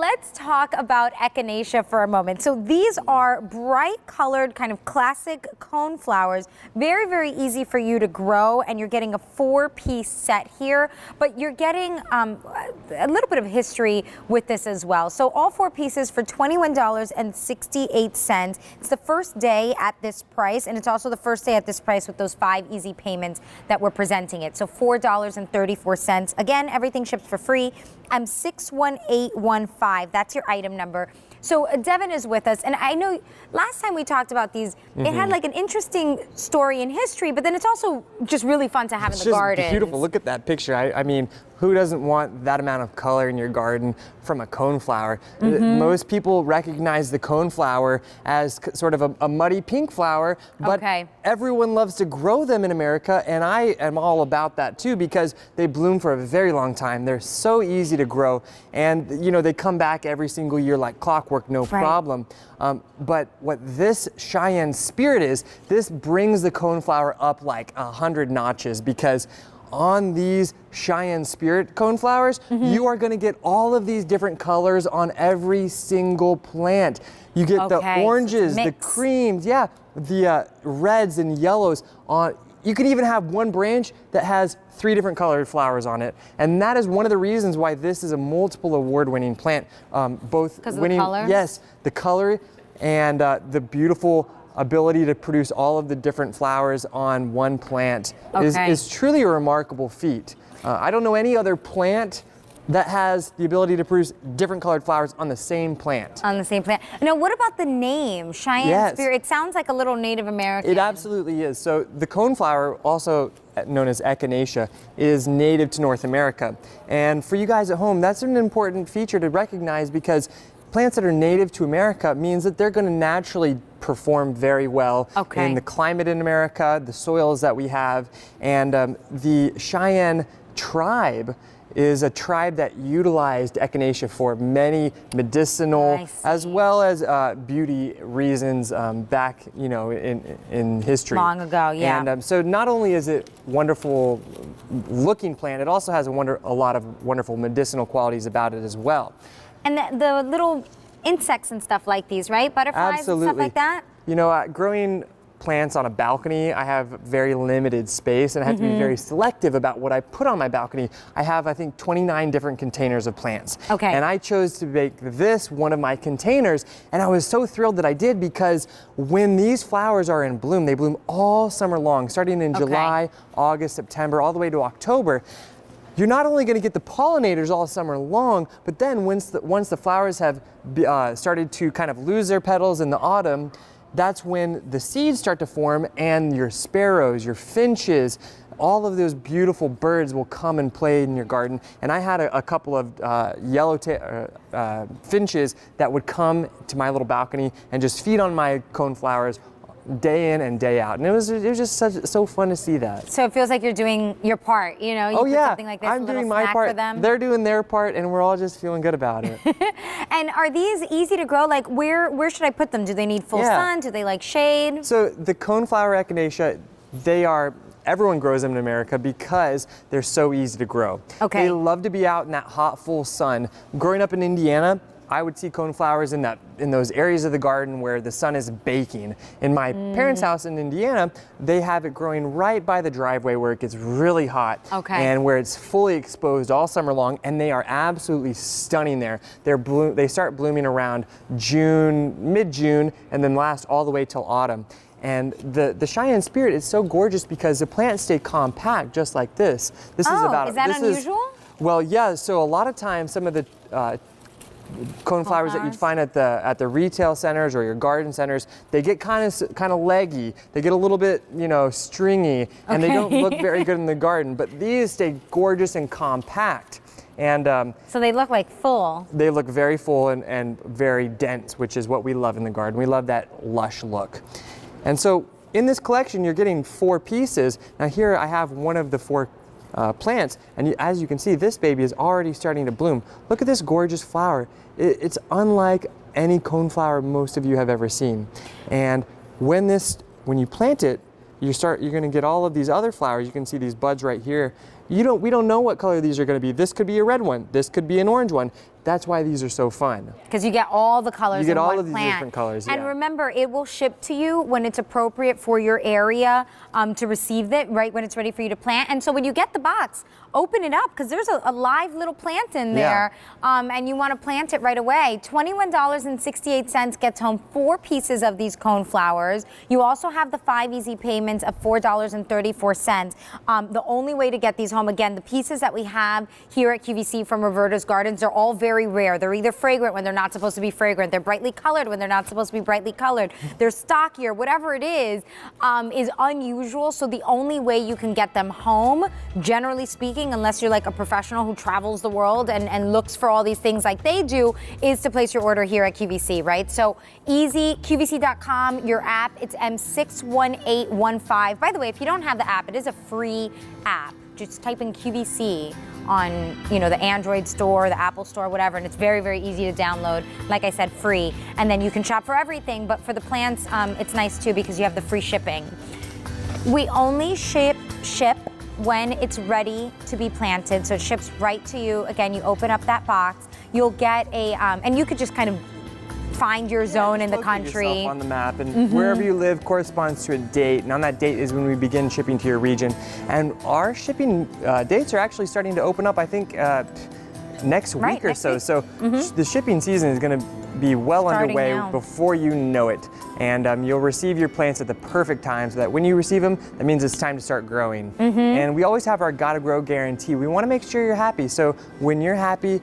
let's talk about Echinacea for a moment. So these are bright colored, kind of classic cone flowers. Very, very easy for you to grow, and you're getting a 4-piece set here, but you're getting a little bit of history with this as well. So all 4 pieces for $21.68. It's the first day at this price, and it's also the first day at this price with those 5 easy payments that we're presenting it. So $4.34. Again, everything ships for free. 61815. That's your item number. So Devin is with us, and I know last time we talked about these, it had like an interesting story in history, but then it's also just really fun to have in the garden. It's just beautiful. Look at that picture. I mean, who doesn't want that amount of color in your garden from a coneflower? Most people recognize the coneflower as sort of a muddy pink flower, but everyone loves to grow them in America, and I am all about that too because they bloom for a very long time. They're so easy to grow, and you know, they come back every single year like clockwork, no problem. But what this Cheyenne Spirit is, this brings the coneflower up like 100 notches because on these Cheyenne Spirit coneflowers, you are going to get all of these different colors on every single plant. You get the oranges, the creams, the reds and yellows on. You can even have one branch that has 3 different colored flowers on it. And that is one of the reasons why this is a multiple award-winning plant. Both because of the color? Yes, the color and the beautiful ability to produce all of the different flowers on one plant is truly a remarkable feat. I don't know any other plant that has the ability to produce different colored flowers on the same plant. On the same plant. Now, what about the name, Cheyenne Spirit? It sounds like a little Native American. It absolutely is. So the coneflower, also known as Echinacea, is native to North America. And for you guys at home, that's an important feature to recognize because plants that are native to America means that they're going to naturally perform very well in the climate in America, the soils that we have, and the Cheyenne tribe is a tribe that utilized Echinacea for many medicinal as well as beauty reasons back, you know, in history. Long ago, And so not only is it wonderful looking plant, it also has a lot of wonderful medicinal qualities about it as well. And the little insects and stuff like these, right? Butterflies and stuff like that? You know, growing plants on a balcony, I have very limited space and I have to be very selective about what I put on my balcony. I have, I think, 29 different containers of plants. And I chose to make this one of my containers, and I was so thrilled that I did because when these flowers are in bloom, they bloom all summer long, starting in July, August, September, all the way to October. You're not only going to get the pollinators all summer long, but then once the flowers have started to kind of lose their petals in the autumn, that's when the seeds start to form and your sparrows, your finches, all of those beautiful birds will come and play in your garden. And I had a couple of yellow finches that would come to my little balcony and just feed on my coneflowers day in and day out, and it was just so fun to see that. So it feels like you're doing your part, you know. You put something like this, I'm doing my part. For them. They're doing their part, and we're all just feeling good about it. And are these easy to grow? Like, where should I put them? Do they need full sun? Do they like shade? So the coneflower Echinacea, everyone grows them in America because they're so easy to grow. They love to be out in that hot, full sun. Growing up in Indiana, I would see coneflowers in those areas of the garden where the sun is baking. In my parents' house in Indiana, they have it growing right by the driveway where it gets really hot and where it's fully exposed all summer long, and they are absolutely stunning there. They start blooming around mid-June, and then last all the way till autumn. And the Cheyenne Spirit is so gorgeous because the plants stay compact just like this. This is that unusual? Well, yeah, so a lot of times some of the coneflowers that you'd find at the retail centers or your garden centers, they get kind of leggy. They get a little bit, you know, stringy, and they don't look very good in the garden. But these stay gorgeous and compact. And so they look like full. They look very full and very dense, which is what we love in the garden. We love that lush look. And so in this collection, you're getting 4 pieces. Now here I have one of the 4 plants, and as you can see, this baby is already starting to bloom. Look at this gorgeous flower. It's unlike any coneflower most of you have ever seen. And when you plant it, you're going to get all of these other flowers. You can see these buds right here. We don't know what color these are going to be. This could be a red one. This could be an orange one. that's why these are so fun. Because you get all the colors You get in all one of these plant. different colors, And yeah. remember, it will ship to you when it's appropriate for your area to receive it, right when it's ready for you to plant. And so when you get the box, open it up because there's a live little plant in there, and you want to plant it right away. $21.68 gets home 4 pieces of these cone flowers. You also have the 5 easy payments of $4.34. The only way to get these home, again, the pieces that we have here at QVC from Roberta's Gardens, they're all very rare. They're either fragrant when they're not supposed to be fragrant. They're brightly colored when they're not supposed to be brightly colored. They're stockier, whatever it is unusual. So the only way you can get them home, generally speaking, unless you're like a professional who travels the world and looks for all these things like they do, is to place your order here at QVC, right? So easy, QVC.com, your app, it's M61815. By the way, if you don't have the app, it is a free app. Just type in QVC on, the Android store, the Apple store, whatever, and it's very, very easy to download. Like I said, free. And then you can shop for everything, but for the plants, it's nice too because you have the free shipping. We only ship when it's ready to be planted, so it ships right to you. Again, you open up that box, you'll get a, and you could just kind of find your zone in the country. Yourself on the map, and wherever you live corresponds to a date, and on that date is when we begin shipping to your region. And our shipping dates are actually starting to open up, I think, next week or so. So the shipping season is going to be well underway now, before you know it. And you'll receive your plants at the perfect time so that when you receive them, that means it's time to start growing. And we always have our Gotta Grow guarantee. We want to make sure you're happy. So when you're happy,